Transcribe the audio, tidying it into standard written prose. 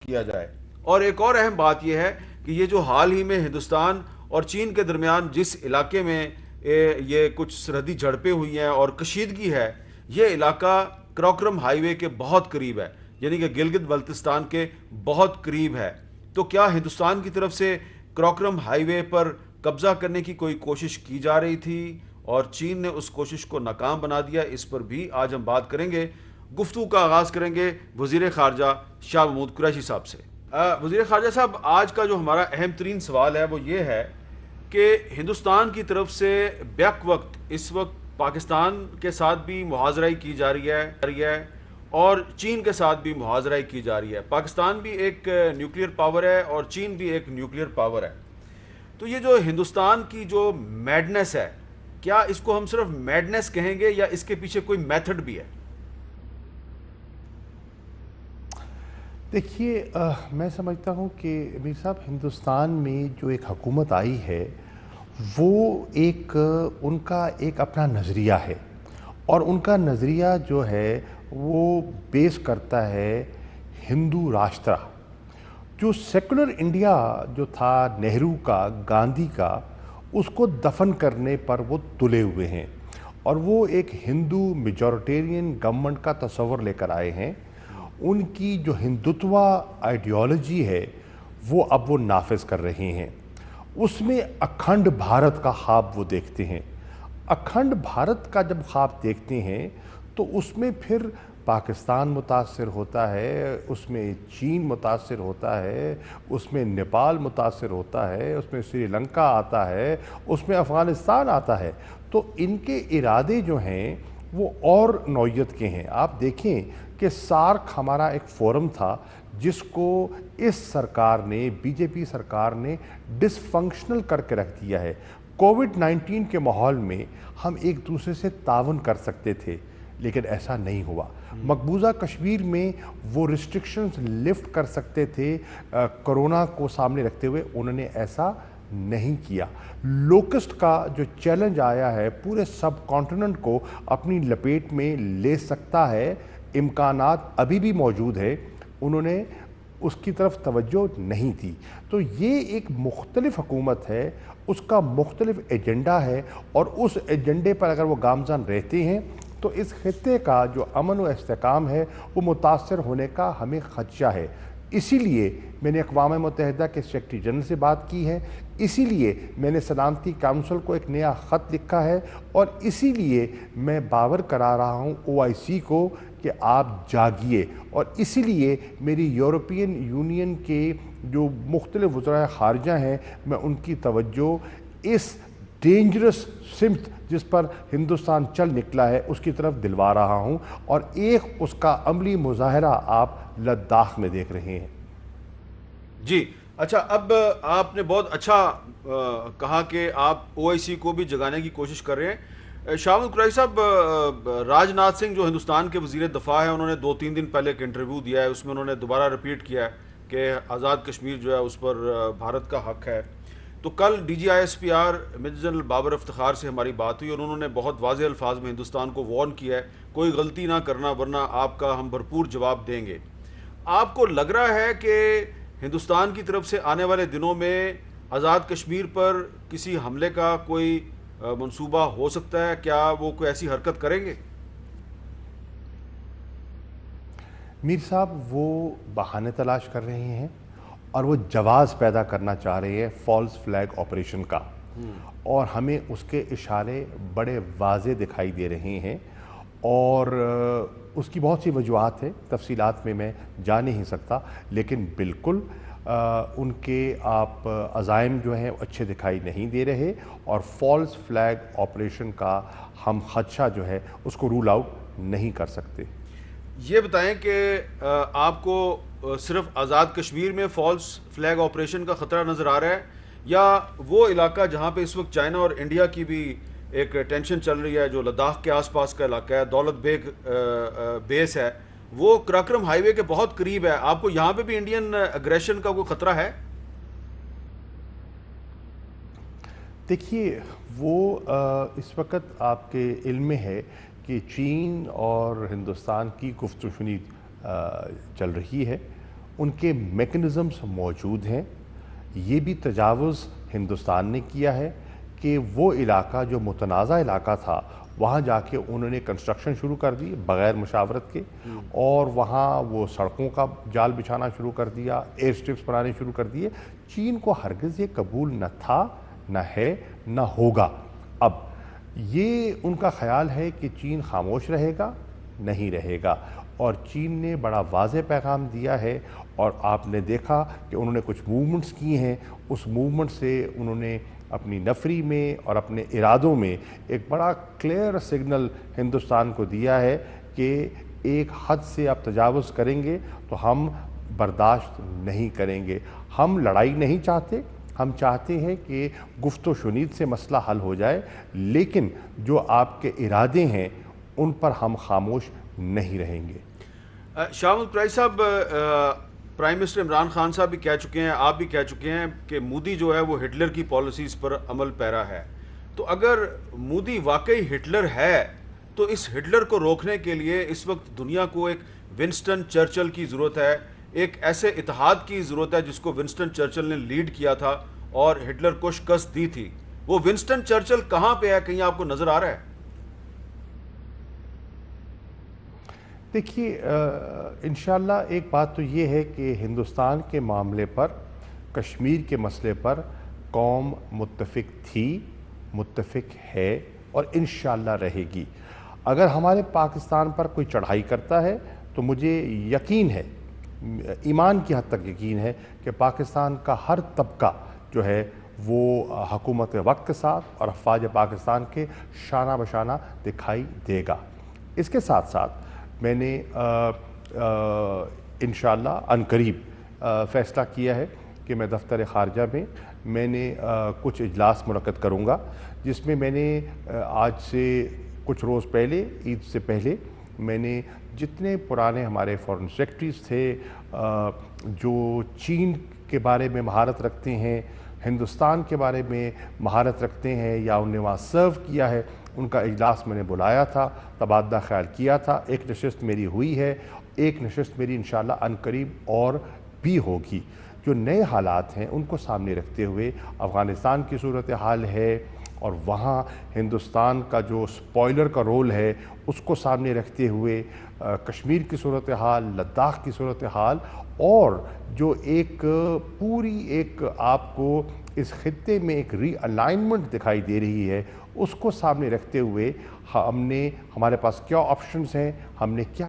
کیا جائے. اور ایک اور اہم بات یہ ہے کہ یہ جو حال ہی میں ہندوستان اور چین کے درمیان جس علاقے میں یہ کچھ سرحدی جھڑپیں ہوئی ہیں اور کشیدگی ہے، یہ علاقہ کراکرم ہائی وے کے بہت قریب ہے، یعنی کہ گلگت بلتستان کے بہت قریب ہے. تو کیا ہندوستان کی طرف سے کراکرم ہائی وے پر قبضہ کرنے کی کوئی کوشش کی جا رہی تھی اور چین نے اس کوشش کو ناکام بنا دیا؟ اس پر بھی آج ہم بات کریں گے. گفتگو کا آغاز کریں گے وزیر خارجہ شاہ محمود قریشی صاحب سے. وزیر خارجہ صاحب، آج کا جو ہمارا اہم ترین سوال ہے وہ یہ ہے کہ ہندوستان کی طرف سے بیک وقت اس وقت پاکستان کے ساتھ بھی محاذرائی کی جا رہی ہے اور چین کے ساتھ بھی محاذرائی کی جا رہی ہے. پاکستان بھی ایک نیوکلیئر پاور ہے اور چین بھی ایک نیوکلیئر پاور ہے. تو یہ جو ہندوستان کی جو میڈنس ہے، کیا اس کو ہم صرف میڈنس کہیں گے یا اس کے پیچھے کوئی میتھڈ بھی ہے؟ دیکھیے، میں سمجھتا ہوں کہ امیر صاحب، ہندوستان میں جو ایک حکومت آئی ہے وہ ان کا ایک اپنا نظریہ ہے، اور ان کا نظریہ جو ہے وہ بیس کرتا ہے ہندو راشٹرا. جو سیکولر انڈیا جو تھا نہرو کا، گاندھی کا، اس کو دفن کرنے پر وہ تلے ہوئے ہیں، اور وہ ایک ہندو میجورٹیرین گورنمنٹ کا تصور لے کر آئے ہیں. ان کی جو ہندوتوا آئیڈیالوجی ہے وہ نافذ کر رہے ہیں. اس میں اکھنڈ بھارت کا خواب وہ دیکھتے ہیں. اکھنڈ بھارت کا جب خواب دیکھتے ہیں تو اس میں پھر پاکستان متاثر ہوتا ہے، اس میں چین متاثر ہوتا ہے، اس میں نیپال متاثر ہوتا ہے، اس میں سری لنکا آتا ہے، اس میں افغانستان آتا ہے. تو ان کے ارادے جو ہیں وہ اور نوعیت کے ہیں. آپ دیکھیں کہ سارک ہمارا ایک فورم تھا جس کو اس سرکار نے، بی جے پی سرکار نے ڈس فنکشنل کر کے رکھ دیا ہے. کووڈ-19 کے ماحول میں ہم ایک دوسرے سے تعاون کر سکتے تھے، لیکن ایسا نہیں ہوا. مقبوضہ کشمیر میں وہ ریسٹرکشنز لفٹ کر سکتے تھے کرونا کو سامنے رکھتے ہوئے، انہوں نے ایسا نہیں کیا. لوکسٹ کا جو چیلنج آیا ہے پورے سب کانٹیننٹ کو اپنی لپیٹ میں لے سکتا ہے، امکانات ابھی بھی موجود ہے، انہوں نے اس کی طرف توجہ نہیں دی. تو یہ ایک مختلف حکومت ہے، اس کا مختلف ایجنڈا ہے، اور اس ایجنڈے پر اگر وہ گامزن رہتے ہیں تو اس خطے کا جو امن و استحکام ہے وہ متاثر ہونے کا ہمیں خدشہ ہے. اسی لیے میں نے اقوام متحدہ کے سیکرٹری جنرل سے بات کی ہے، اسی لیے میں نے سلامتی کونسل کو ایک نیا خط لکھا ہے، اور اسی لیے میں باور کرا رہا ہوں OIC کو کہ آپ جاگیے. اور اسی لیے میری یورپین یونین کے جو مختلف وزرائے خارجہ ہیں، میں ان کی توجہ اس ڈینجرس سمت جس پر ہندوستان چل نکلا ہے اس کی طرف دلوا رہا ہوں، اور ایک اس کا عملی مظاہرہ آپ لداخ میں دیکھ رہے ہیں. جی اچھا، اب آپ نے بہت اچھا کہا کہ آپ OIC کو بھی جگانے کی کوشش کر رہے ہیں. شاہ محمود قریشی صاحب، راج ناتھ سنگھ جو ہندوستان کے وزیر دفاع ہیں، انہوں نے 2-3 دن پہلے ایک انٹرویو دیا ہے، اس میں انہوں نے دوبارہ ریپیٹ کیا ہے کہ آزاد کشمیر جو ہے اس پر بھارت کا حق ہے. تو کل DGISPR major general Babar Iftikhar سے ہماری بات ہوئی اور انہوں نے بہت واضح الفاظ میں ہندوستان کو وارن کیا ہے، کوئی غلطی نہ کرنا ورنہ آپ کا ہم بھرپور جواب دیں گے. آپ کو لگ رہا ہے کہ ہندوستان کی طرف سے آنے والے دنوں میں آزاد کشمیر پر کسی حملے کا کوئی منصوبہ ہو سکتا ہے؟ کیا وہ کوئی ایسی حرکت کریں گے؟ میر صاحب وہ بہانے تلاش کر رہے ہیں اور وہ جواز پیدا کرنا چاہ رہے ہیں فالس فلیگ آپریشن کا، اور ہمیں اس کے اشارے بڑے واضح دکھائی دے رہے ہیں، اور اس کی بہت سی وجوہات ہیں، تفصیلات میں جا نہیں سکتا، لیکن بالکل ان کے آپ عزائم جو ہیں اچھے دکھائی نہیں دے رہے، اور فالس فلیگ آپریشن کا ہم خدشہ جو ہے اس کو رول آؤٹ نہیں کر سکتے. یہ بتائیں کہ آپ کو صرف آزاد کشمیر میں فالس فلیگ آپریشن کا خطرہ نظر آ رہا ہے، یا وہ علاقہ جہاں پہ اس وقت چائنا اور انڈیا کی بھی ایک ٹینشن چل رہی ہے، جو لداخ کے آس پاس کا علاقہ ہے، دولت بیگ بیس ہے، وہ کراکرم ہائی وے کے بہت قریب ہے، آپ کو یہاں پہ بھی انڈین اگریشن کا کوئی خطرہ ہے؟ دیکھیے، وہ اس وقت آپ کے علم میں ہے کہ چین اور ہندوستان کی گفت و شنید چل رہی ہے، ان کے میکنزمز موجود ہیں. یہ بھی تجاوز ہندوستان نے کیا ہے کہ وہ علاقہ جو متنازع علاقہ تھا وہاں جا کے انہوں نے کنسٹرکشن شروع کر دی بغیر مشاورت کے, اور وہاں وہ سڑکوں کا جال بچھانا شروع کر دیا, ایئر سٹرپس بنانے شروع کر دیے. چین کو ہرگز یہ قبول نہ تھا, نہ ہے, نہ ہوگا. اب یہ ان کا خیال ہے کہ چین خاموش رہے گا, نہیں رہے گا, اور چین نے بڑا واضح پیغام دیا ہے. اور آپ نے دیکھا کہ انہوں نے کچھ موومنٹس کی ہیں, اس موومنٹ سے انہوں نے اپنی نفری میں اور اپنے ارادوں میں ایک بڑا کلیئر سگنل ہندوستان کو دیا ہے کہ ایک حد سے آپ تجاوز کریں گے تو ہم برداشت نہیں کریں گے. ہم لڑائی نہیں چاہتے, ہم چاہتے ہیں کہ گفت و شنید سے مسئلہ حل ہو جائے, لیکن جو آپ کے ارادے ہیں ان پر ہم خاموش نہیں رہیں گے. شاہ محمود قریشی صاحب, پرائم منسٹر عمران خان صاحب بھی کہہ چکے ہیں, آپ بھی کہہ چکے ہیں کہ مودی جو ہے وہ ہٹلر کی پالیسیز پر عمل پیرا ہے. تو اگر مودی واقعی ہٹلر ہے تو اس ہٹلر کو روکنے کے لیے اس وقت دنیا کو ایک ونسٹن چرچل کی ضرورت ہے, ایک ایسے اتحاد کی ضرورت ہے جس کو ونسٹن چرچل نے لیڈ کیا تھا اور ہٹلر کو شکست دی تھی. وہ ونسٹن چرچل کہاں پہ ہے, کہیں آپ کو نظر آ رہا ہے؟ دیکھیے, انشاءاللہ ایک بات تو یہ ہے کہ ہندوستان کے معاملے پر, کشمیر کے مسئلے پر قوم متفق تھی, متفق ہے اور انشاءاللہ رہے گی. اگر ہمارے پاکستان پر کوئی چڑھائی کرتا ہے تو مجھے یقین ہے, ایمان کی حد تک یقین ہے کہ پاکستان کا ہر طبقہ جو ہے وہ حکومت وقت کے ساتھ اور افواج پاکستان کے شانہ بشانہ دکھائی دے گا. اس کے ساتھ ساتھ میں نے انشاءاللہ عنقریب فیصلہ کیا ہے کہ میں دفتر خارجہ میں نے کچھ اجلاس منعقد کروں گا, جس میں نے آج سے کچھ روز پہلے, عید سے پہلے, میں نے جتنے پرانے ہمارے فارن سیکرٹریز تھے جو چین کے بارے میں مہارت رکھتے ہیں, ہندوستان کے بارے میں مہارت رکھتے ہیں یا انہیں وہاں سرو کیا ہے, ان کا اجلاس میں نے بلایا تھا, تبادلہ خیال کیا تھا. ایک نشست میری ہوئی ہے, ایک نشست میری انشاءاللہ عنقریب اور بھی ہوگی. جو نئے حالات ہیں ان کو سامنے رکھتے ہوئے, افغانستان کی صورتحال ہے اور وہاں ہندوستان کا جو سپوائلر کا رول ہے اس کو سامنے رکھتے ہوئے, کشمیر کی صورتحال, لداخ کی صورتحال, اور جو ایک پوری ایک آپ کو اس خطے میں ایک ری الائنمنٹ دکھائی دے رہی ہے, اس کو سامنے رکھتے ہوئے ہم نے, ہمارے پاس کیا آپشنز ہیں, ہم نے کیا